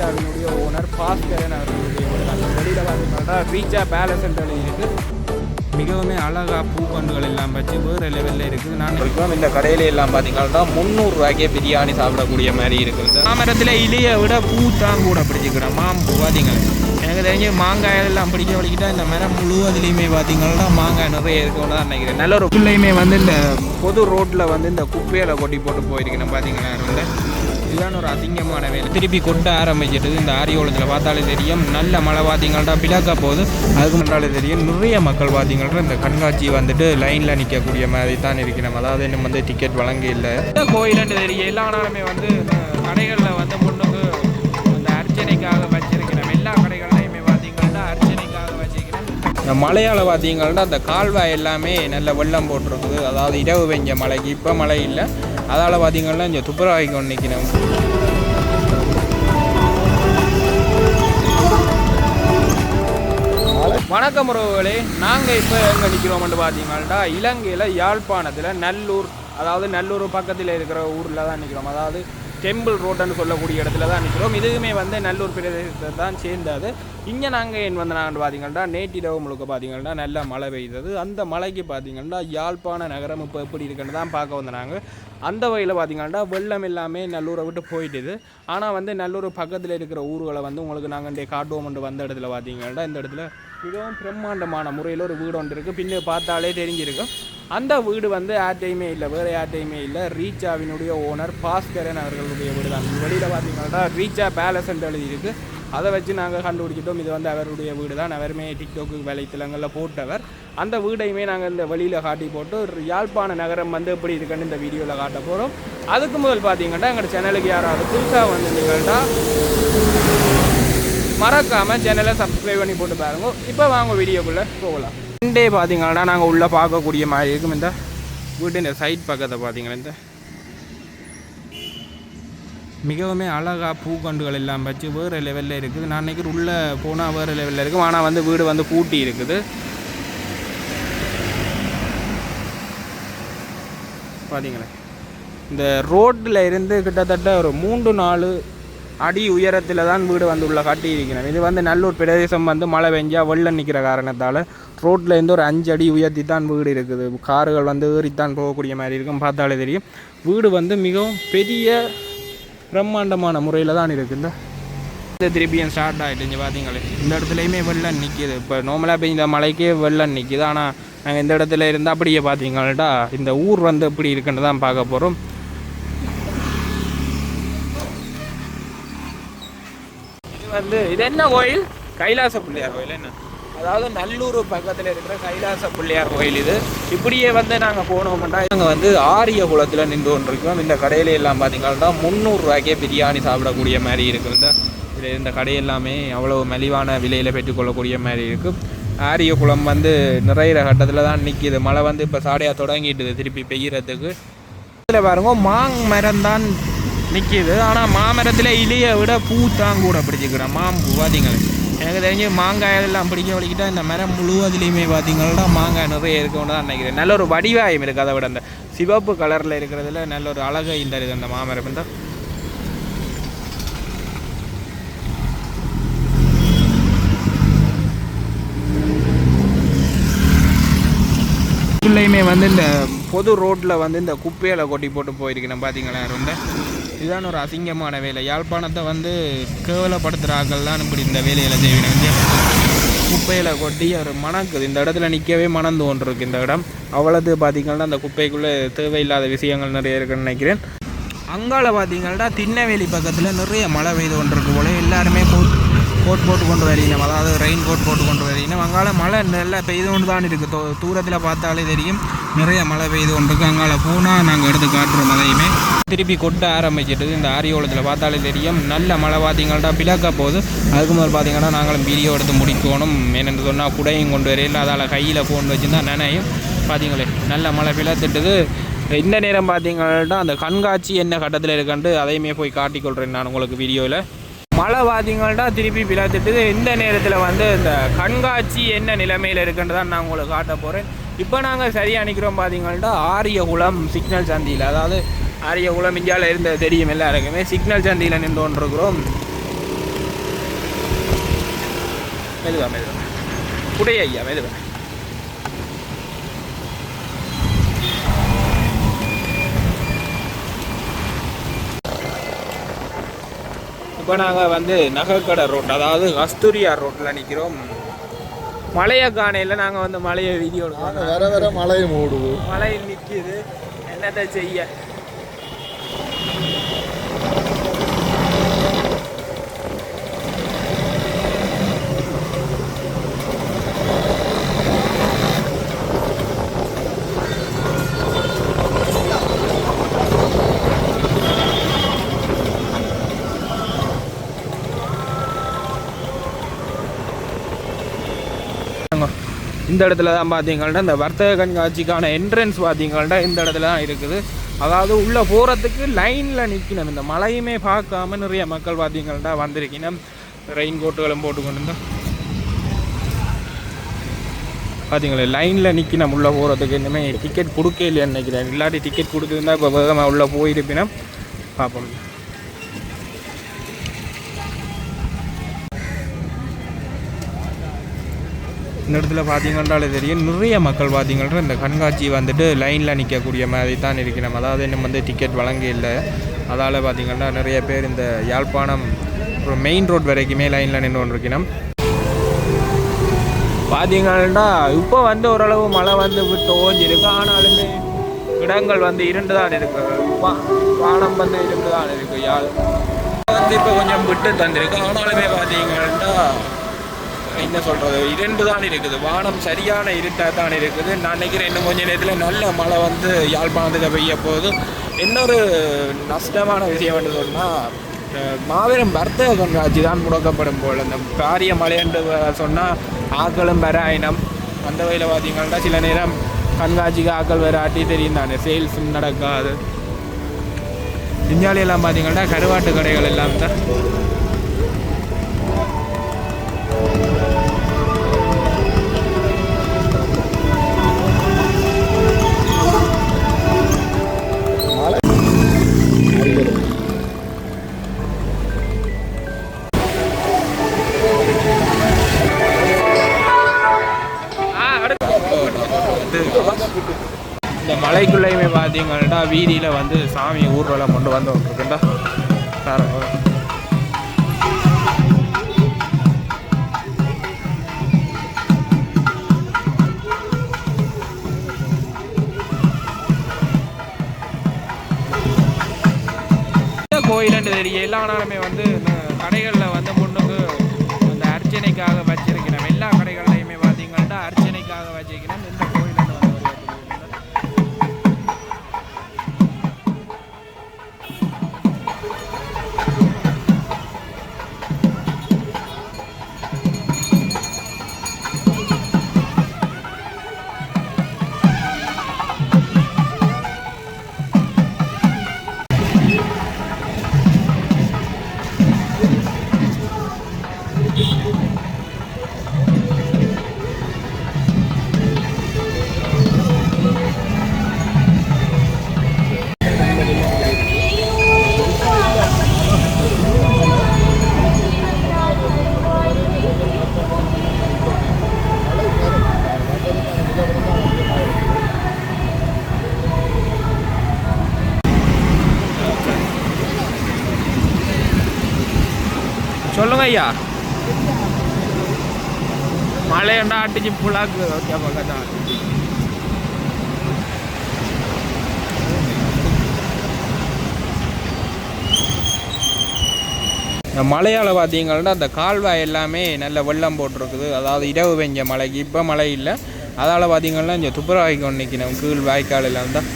ரீச்சாவினுடைய owner Bhaskaran அவர்களுடைய வெளியில் பார்த்தீங்கன்னா ரீச்சா பேலஸ் என்று இருக்குது. மிகவும் அழகாக பூக்கண்டுகள் எல்லாம் வச்சு வேறு லெவலில் இருக்குது. நான் இருக்கோம் இந்த கடையில எல்லாம் பார்த்தீங்கன்னா 300 ரூபாய்க்கே பிரியாணி சாப்பிடக்கூடிய மாதிரி இருக்குது. மாமரத்தில் இலையை விட பூ தான் கூட பிடிச்சிக்கிறேன். மாம்பூ பார்த்தீங்க எனக்கு தெரிஞ்சு மாங்காய் எல்லாம் பிடிக்க வலிக்கிட்டா இந்த மரம் முழுவதுலேயுமே பார்த்தீங்கன்னா மாங்காய் நிறைய இருக்குன்னு தான் நினைக்கிறேன். நல்ல ஒரு பிள்ளையுமே வந்து இந்த பொது ரோட்டில் வந்து இந்த குப்பையில் கொட்டி போட்டு போயிருக்கேன் பார்த்தீங்கன்னா இருந்த இதுதான் ஒரு அசிங்கமான வேலை. திருப்பி கொட்ட ஆரம்பிச்சிட்டு இந்த ஆரியோளத்தில் பார்த்தாலே தெரியும். நல்ல மழை பார்த்தீங்கன்னா பிளாக்க போகுது. அதுக்கு முன்னாலே தெரியும் நிறைய மக்கள் பார்த்தீங்கன்னா இந்த கண்காட்சி வந்துட்டு லைனில் நிற்கக்கூடிய மாதிரி தான் இருக்கிறோம். அதாவது இன்னும் வந்து டிக்கெட் வழங்க இல்லை. கோயிலுன்னு தெரியும் எல்லா நாளுமே வந்து கடைகளில் வந்து முன்னுக்கு இந்த அர்ச்சனைக்காக வச்சிருக்கிறோம். எல்லா கடைகள்லையுமே பார்த்தீங்கன்னா அர்ச்சனைக்காக வச்சிருக்கிறோம். இந்த மழையால் பார்த்தீங்கன்னா அந்த கால்வாய் எல்லாமே நல்ல வெள்ளம் போட்டிருக்குது. அதாவது இரவு பெஞ்ச மழைக்கு இப்போ மழை இல்லை. அதால் பார்த்தீங்கன்னா இங்கே துப்புரவாய்க்கு ஒன்று நிற்கணும். வணக்கம் உறவுகளே, நாங்கள் இப்போ எங்கே நிற்கிறோம்னு பார்த்தீங்கன்னா இலங்கையில் யாழ்ப்பாணத்தில் நல்லூர், அதாவது நல்லூர் பக்கத்தில் இருக்கிற ஊரில் தான் நிற்கிறோம். அதாவது டெம்பிள் ரோடுன்னு சொல்லக்கூடிய இடத்துல தான் நிற்கிறோம். இதுவுமே வந்து நல்லூர் பிரதேசத்தை தான் சேர்ந்தது. இங்கே நாங்கள் ஏன் வந்து நாங்கள் பார்த்தீங்கன்னா நேற்றிரவு முழுக்க பார்த்தீங்கன்னா நல்லா மழை பெய்தது. அந்த மழைக்கு பார்த்தீங்கன்னா யாழ்ப்பாண நகரம் இப்போ எப்படி இருக்குன்னு தான் பார்க்க வந்து நாங்கள். அந்த வகையில் பார்த்தீங்கன்னா வெள்ளம் எல்லாமே நல்லூரை விட்டு போயிட்டுது. ஆனால் வந்து நல்லூர் பக்கத்தில் இருக்கிற ஊர்களை வந்து உங்களுக்கு நாங்கள் காட்டுவோம்னு வந்த இடத்துல பார்த்தீங்கன்னா இந்த இடத்துல மிகவும் பிரம்மாண்டமான முறையில் ஒரு வீடு ஒன்று இருக்குது. பின்ன பார்த்தாலே தெரிஞ்சிருக்கும். அந்த வீடு வந்து யார்ட்டையுமே இல்லை, வேறு யார்ட்டையுமே இல்லை. ரீச்சாவினுடைய ஓனர் பாஸ்கரன் அவர்களுடைய வீடு தான். வெளியில் பார்த்தீங்கன்னா ரீச்சா பேலஸ் என்று எழுதியிருக்கு. அதை வச்சு நாங்கள் கண்டுபிடிச்சிட்டோம் இது வந்து அவருடைய வீடு தான். அவருமே டிக்டாக்கு வலைத்தளங்களில் போட்டவர். அந்த வீடையுமே நாங்கள் இந்த வெளியில் காட்டி போட்டு யாழ்ப்பாண நகரம் வந்து எப்படி இருக்குன்னு இந்த வீடியோவில் காட்ட போகிறோம். அதுக்கு முதல் பார்த்தீங்கன்னா எங்களோட சேனலுக்கு யாராவது புதுசாக வந்துட்டீங்கன்னா மறக்காமல் சேனலை சப்ஸ்கிரைப் பண்ணி போட்டு பாருங்க. இப்போ வாங்க வீடியோக்குள்ளே போகலாம். ரெண்டே பார்த்தீங்கன்னா நாங்கள் உள்ளே பார்க்கக்கூடிய மாதிரி இருக்கும். இந்த வீட்டு இந்த சைட் பக்கத்தை பார்த்தீங்கன்னா இந்த மிகவும் அழகாக பூக்கண்டுகள் எல்லாம் வச்சு வேறு லெவலில் இருக்குது. நான் நினைக்கிறேன் உள்ளே போனால் வேறு லெவலில் இருக்கும். ஆனால் வந்து வீடு வந்து பூட்டி இருக்குது பார்த்தீங்களா. இந்த ரோட்டில் இருந்து கிட்டத்தட்ட ஒரு 3-4 அடி உயரத்தில் தான் வீடு வந்து உள்ள கட்டி இருக்கிறேன். இது வந்து நல்லூர் பிரதேசம் வந்து மழை பெஞ்சால் வெள்ளம் நிற்கிற காரணத்தால் ரோட்டில் இருந்து ஒரு 5 அடி உயர்த்தி தான் வீடு இருக்குது. கார்கள் வந்து ஏறித்தான் போகக்கூடிய மாதிரி இருக்கும். பார்த்தாலே தெரியும் வீடு வந்து மிகவும் பெரிய பிரம்மாண்டமான முறையில் தான் இருக்குது. இந்த திருப்பியும் ஸ்டார்ட் ஆகிட்டு இங்கே பார்த்தீங்களே இந்த இடத்துலையுமே வெள்ளம் நிற்கிது. இப்போ நார்மலாக பெய்ந்த மழைக்கே வெள்ளம் நிற்கிது. ஆனால் நாங்கள் இந்த இடத்துல இருந்தால் அப்படியே பார்த்தீங்கள்டா இந்த ஊர் வந்து எப்படி இருக்குன்னு தான் பார்க்க போகிறோம். வந்து இது என்ன கோயில்? கைலாச பிள்ளையார் கோயில். என்ன அதாவது நல்லூர் பக்கத்தில் இருக்கிற கைலாச பிள்ளையார் கோயில். இது இப்படியே வந்து நாங்கள் போனோம்னா நாங்கள் வந்து ஆரிய குளத்தில் நின்று கொண்டிருக்கோம். இந்த கடையில எல்லாம் பார்த்தீங்கன்னா 300 ரூபாய்க்கே பிரியாணி சாப்பிடக்கூடிய மாதிரி இருக்குது. இந்த கடையெல்லாமே அவ்வளோ மலிவான விலையில் பெற்றுக்கொள்ளக்கூடிய மாதிரி இருக்குது. ஆரிய குளம் வந்து நிறையிற கட்டத்தில் தான் நிற்கிது. மழை வந்து இப்போ சாடையாக தொடங்கிட்டுது திருப்பி பெய்யறதுக்கு. இதில் பாருங்க மாமரம் தான் நிற்கிது. ஆனால் மாமரத்தில் இலையை விட பூ தான் கூட பிடிச்சிக்கிறேன். மாம்பூ பார்த்தீங்களே எனக்கு தெரிஞ்சு மாங்காய் எல்லாம் பிடிக்க வலிக்கிட்டா இந்த மரம் முழுவதுலேயுமே பார்த்தீங்கன்னா மாங்காய் நிறைய இருக்குன்னு தான் நினைக்கிறேன். நல்ல ஒரு வடிவாயம் இருக்குது. அதை விட அந்த சிவப்பு கலரில் இருக்கிறதுல நல்ல ஒரு அழகை இந்த இருக்குது அந்த மாமரம். இந்த பிள்ளையுமே வந்து இந்த பொது ரோட்டில் வந்து இந்த குப்பையில் கொட்டி போட்டு போயிருக்கேன் பார்த்தீங்களா. ரொம்ப இதுதான் ஒரு அசிங்கமான வேலை. யாழ்ப்பாணத்தை வந்து கேவலப்படுத்துகிற ஆக்கள் தான் இப்படி இந்த வேலையில் செய்வீங்க. குப்பையில் கொட்டி ஒரு மணக்குது. இந்த இடத்துல நிற்கவே மணம் தோன்றிருக்கு. இந்த இடம் அவ்வளோது பார்த்தீங்கன்னா அந்த குப்பைக்குள்ளே தேவையில்லாத விஷயங்கள் நிறைய இருக்குன்னு நினைக்கிறேன். அங்கால பார்த்தீங்கன்னா திண்ணவேலி பக்கத்தில் நிறைய மழை பெய்து கொண்டிருக்கு போல. எல்லாருமே கோட் போட்டு கொண்டு வரீங்க, அதாவது ரெயின் கோட் போட்டு கொண்டு வரீங்க. அங்கால மழை நல்லா பெய்து கொண்டு தான் இருக்குது. தூரத்தில் பார்த்தாலே தெரியும் நிறைய மழை பெய்து கொண்டு இருக்குது. அங்கால போனால் நாங்கள் எடுத்து காட்டுறோம். அதையுமே திருப்பி கொட்ட ஆரம்பிச்சிட்டு இந்த ஆரியோளத்தில் பார்த்தாலே தெரியும். நல்ல மழை பார்த்தீங்கன்னா பிளாக்க போகுது. அதுக்கு முதல் பார்த்தீங்கன்னா நாங்களும் வீடியோ எடுத்து முடிக்கணும். என்னென்னு சொன்னால் குடையும் கொண்டு வரையில் அதால் கையில் ஃபோன் வச்சுருந்தா நினையும் பார்த்தீங்களே நல்ல மழை பிளத்துட்டுது. இந்த நேரம் பார்த்தீங்கன்னா அந்த கண்காட்சி என்ன கட்டத்தில் இருக்குன்ட்டு அதையுமே போய் காட்டிக்கொள்கிறேன் நான் உங்களுக்கு வீடியோவில். மழை பார்த்தீங்கன்னா திருப்பி பிளத்துட்டு இந்த நேரத்தில் வந்து இந்த கண்காட்சி என்ன நிலைமையில் இருக்குன்னு தான் நான் உங்களுக்கு காட்ட போகிறேன். இப்போ நாங்கள் சரியாக நிற்கிறோம் பார்த்தீங்கன்னா ஆரியகுளம் சிக்னல் சந்தியில். அதாவது ஆரியகுளம் இந்தியாவில் இருந்த தெரியும் எல்லாருக்குமே. சிக்னல் சந்தியில் நின்று கொண்டிருக்கிறோம். மெதுவா மெதுவா புடைய ஐயா மெதுவா. இப்போ நாங்கள் வந்து நகைக்கடை ரோட், அதாவது கஸ்தூரியா ரோட்டில் நிற்கிறோம். மழையை காணையில் நாங்கள் வந்து மழையை வீடியோ எடுக்கிறோம். வேற வேற மழையை மூடுது, மழையில் நிற்கிது, என்னத்தை செய்ய. இந்த இடத்துல தான் பார்த்தீங்கன்னா இந்த வர்த்தக கண்காட்சிக்கான என்ட்ரன்ஸ் பார்த்தீங்கன்னா இந்த இடத்துல தான் இருக்குது. அதாவது உள்ளே போகிறதுக்கு லைனில் நிற்கணும். இந்த மழையுமே பார்க்காம நிறைய மக்கள் பார்த்தீங்கன்னா வந்திருக்கணும். ரெயின் கோட்டுகளும் போட்டுக்கொண்டு இருந்தால் பார்த்தீங்களா லைனில் நிற்கணும் உள்ளே போகிறதுக்கு. இனிமேல் டிக்கெட் கொடுக்க இல்லையான்னு நினைக்கிறேன். இல்லாட்டி டிக்கெட் கொடுத்துருந்தா இப்போ வேகமாக உள்ளே போயிருப்பினா பார்ப்போம். இந்த இடத்துல பார்த்தீங்கன்றாலே தெரியும் நிறைய மக்கள் பார்த்தீங்கன்னா இந்த கண்காட்சி வந்துட்டு லைனில் நிற்கக்கூடிய மாதிரி தான் இருக்கணும். அதாவது இன்னும் வந்து டிக்கெட் வழங்க இல்லை. அதால் பார்த்தீங்கன்னா நிறைய பேர் இந்த யாழ்ப்பாணம் மெயின் ரோட் வரைக்குமே லைனில் நின்று கொண்டிருக்கணும். பார்த்தீங்கன்னா இப்போ வந்து ஓரளவு மழை வந்து விட்டு ஓஞ்சிருக்கு. ஆனாலுமே இடங்கள் வந்து இருண்டு தான் இருக்கு. வானம் வந்து இருண்டு தான் இருக்கு. யாழ் வந்து இப்போ கொஞ்சம் விட்டு தந்திருக்கு. ஆனாலுமே பார்த்தீங்கன்னா என்ன சொல்கிறது, இருண்டு தான் இருக்குது. வானம் சரியான இருட்டாக தான் இருக்குது. நான் நினைக்கிறேன் இன்னும் கொஞ்சம் நேரத்தில் நல்ல மழை வந்து யாழ்ப்பாணத்துக்கு பெய்ய போகுது. இன்னொரு நஷ்டமான விஷயம் என்று சொன்னால் மாபெரும் வர்த்தக கண்காட்சி தான் முடக்கப்படும் போல். இந்த பாரிய மழை என்று சொன்னால் ஆக்களும் வர ஆயினம். அந்த வகையில் பார்த்தீங்கன்னா சில நேரம் கண்காட்சிக்கு ஆக்கள் வேறு ஆட்டி தெரியும் தானே, சேல்ஸும் நடக்காது. இஞ்சாலியெல்லாம் பார்த்தீங்கன்னா கருவாட்டு கடைகள் எல்லாம் தான். இந்த மலைக்குள்ளேயுமே பார்த்தீங்கன்னா வீதியில் வந்து சாமி ஊர்வலம் கொண்டு வந்து இருக்குண்டா. கோயிலுன்னு தெரிய எல்லா நாளுமே வந்து இந்த கடைகளில் வந்து முன்னுக்கு அந்த அர்ச்சனைக்காக வச்சிருக்கிறோம். எல்லா கடைகள்லையுமே பார்த்தீங்கன்னா அர்ச்சனைக்காக வச்சிருக்கிறோம். இந்த கோயில் சொல்லுங்க ஐயா. மழையண்டா அடிச்சு புலாக்கு ஓகே பக்கத்தான். இந்த மழையால் பார்த்தீங்கன்னா அந்த கால்வாய் எல்லாமே நல்ல வெள்ளம் போட்டிருக்குது. அதாவது இரவு பெஞ்ச மழைக்கு இப்போ மழை இல்லை. அதால் பார்த்தீங்கன்னா இங்கே துப்புரவாய்க்கு ஒன்று நிற்கணும் கீழ் வாய்க்கால் எல்லாம் தான்.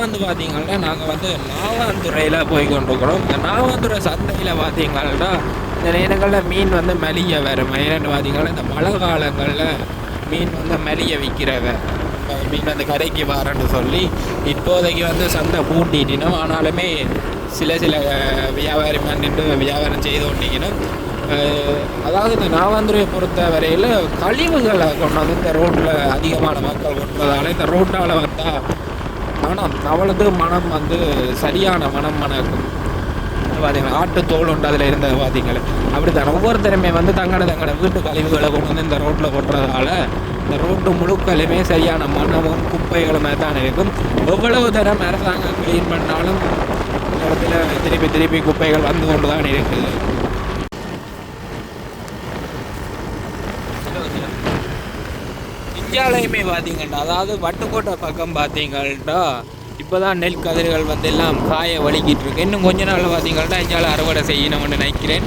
வந்து பார்த்தீங்கன்னா நாங்கள் வந்து நாவாந்துறையில் போய் கொண்டிருக்கிறோம். இந்த நாவாந்துறை சந்தையில் பார்த்தீங்கன்னா இந்த நேரங்களில் மீன் வந்து மலிய வரும். ஏன்னு பார்த்தீங்கன்னா இந்த மழை காலங்களில் மீன் வந்து மலிய விற்கிறவ மீன் வந்து கரைக்கு வரேன்னு சொல்லி இப்போதைக்கு வந்து சந்தை பூட்டிட்டினோம். ஆனாலுமே சில வியாபாரி நின்று வியாபாரம் செய்து கொண்டிக்கணும். அதாவது இந்த நாவாந்துறையை பொறுத்த வரையில் கழிவுகளை கொண்டு வந்து இந்த ரோட்டில் அதிகமான மக்கள் கொண்டதால் இந்த ரோட்டால் வந்தால் மனம் அவளது மனம் வந்து சரியான மனம் மணக்கும். பார்த்தீங்களா ஆட்டு தோல் உண்டு அதில் இருந்தது பார்த்தீங்களே. அப்படி தான் ஒவ்வொருத்தருமே வந்து தங்களோட வீட்டு கழிவுகளை கொண்டு வந்து இந்த ரோட்டில் கொட்டுறதால இந்த ரோட்டு முழுக்கலுமே சரியான மண்ணமும் குப்பைகளுமே தான் இருக்கும். எவ்வளவு தரம் அரசாங்கம் க்ளீன் பண்ணாலும் இந்த இடத்துல திருப்பி குப்பைகள் வந்து கொண்டு தான் இருக்குது. இந்தியாலையுமே பார்த்தீங்கன்னா, அதாவது வட்டுக்கோட்டை பக்கம் பார்த்தீங்கள்ட்டா இப்போ தான் நெல் கதிர்கள் வந்து எல்லாம் காய வலிக்கிட்டு இருக்கு. இன்னும் கொஞ்ச நாள் பார்த்தீங்கன்னா இந்தியாவில் அறுவடை செய்யணும்னு நினைக்கிறேன்.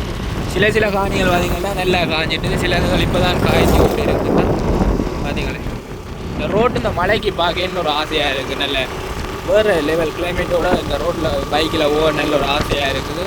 சில காணிகள் பார்த்தீங்கன்னா நல்லா காஞ்சிட்டு, சிலதுகள் இப்போ தான் காய்ச்சி விட்டு இருக்குன்னா பார்த்தீங்களே. இந்த ரோட்டு இந்த மலைக்கு பார்க்கன்னு ஒரு ஆசையாக இருக்குது. நல்ல வேறு லெவல் கிளைமேட்டோட இந்த ரோட்டில் பைக்கில் நல்ல ஒரு ஆசையாக இருக்குது.